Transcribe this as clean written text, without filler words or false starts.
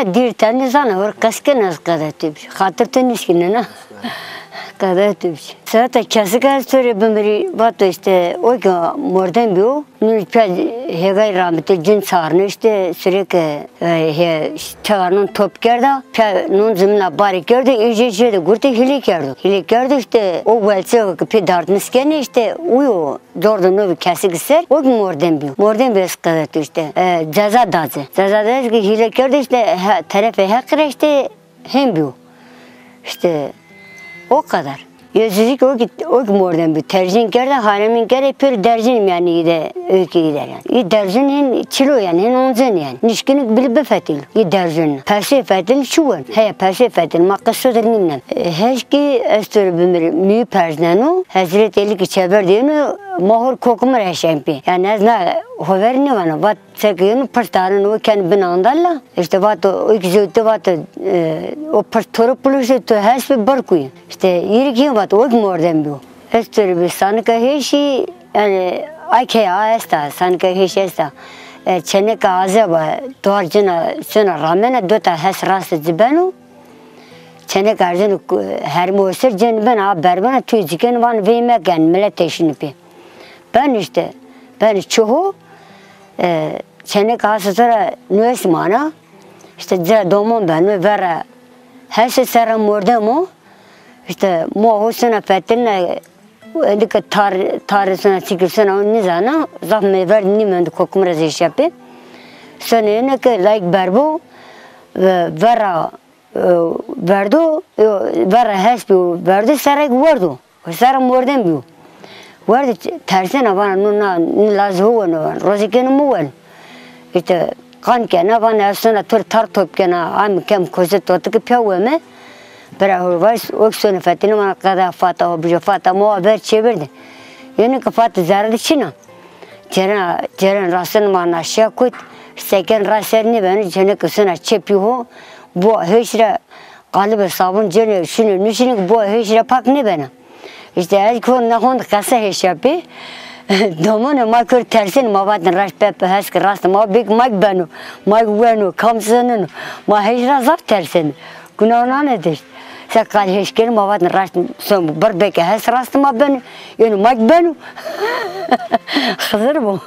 ne dir tane sana var kaske nas kadar tübüş. Hatır tenişkine na. Kadar tübüş. Zaten kasıkar söyle bimri vato işte o ki mordan biyo. Nun pya hegay rahmetli cin sarını işte sürekli çağırının top kerda. Pya nun zımla bari kerdi. İyice de gurte hili kerdi. Hili kerdi işte o velse pya dardınız kene işte uyu zordan o kasık ser. O ki mordan biyo. Mordan biyo kadar tübüş işte. Ceza dazı. Ceza dazı ki hili kerdi işte tarafı hakre işte hem biyo. İşte o kadar. Yüzsüzlük o ki mordan bir tercih kerde hanemin kere pür dercinim yani ide öykü gider yani. İyi dercinin çilo yani hen onzun yani. Nişkinik bilip befetil. İyi dercinin. Persi fetil çuvan. He persi fetil makasıdır minnem. Heşki estör bimri müyü perznenu. Hazreti eli ki çeber diyenu mahur kokumur heşempi. Yani ezna hoverini vana. Vat sekiyonu pırtarın o kendi binandalla. İşte vat o ikizöte vat o pırtarı puluşu to hesbi barkuyu. İşte yeri ki vat o mordan biyo. Estör bir sanıka heşi yani ayke aesta sanıka heşi esta. Çenek azaba doğarcına sonra ramena dota hes rastı zibenu. Çenek arzını her muhsir cen ben abi berbana tüyziken van veymekken millet teşinipi. Ben çoğu çenek azı sonra nüvesmana işte zira domon ben vera hesi sera mordemo işte muhu sana fetiline endike tarihsine çıkırsana o nizana zahme ver nimen kokum reziş yapı. Sonra ne ki like berbo vera verdo vera hesbi verdi sera guardo sera mordem biu. Vardı tersine bana nuna lazı huvan rozikeni muvan. İşte kan kena bana aslında tar top kena am kem kozet otuk piyavme. Bera var o sene fatine bana kadar fata o bir fata mo haber çevirdi. Yani kafat zararlı çina. Ceren rasın bana aşağı koyt. Seken rasını beni cene kısına çepiyor. Bu heşre kalıbı sabun cene şunu nüşünü bu heşre pak ne bana. İşte her gün ne kadar kasa heşapı. Domone makır tersin mavatın raş pepe hesk rast ma big mag benu mag venu kamsının ma heşra zaf tersin. Günahına nedir? Sakal heşkerim mavatın raş son barbeke hes rast ma benu yani mag benu. Hazır bu.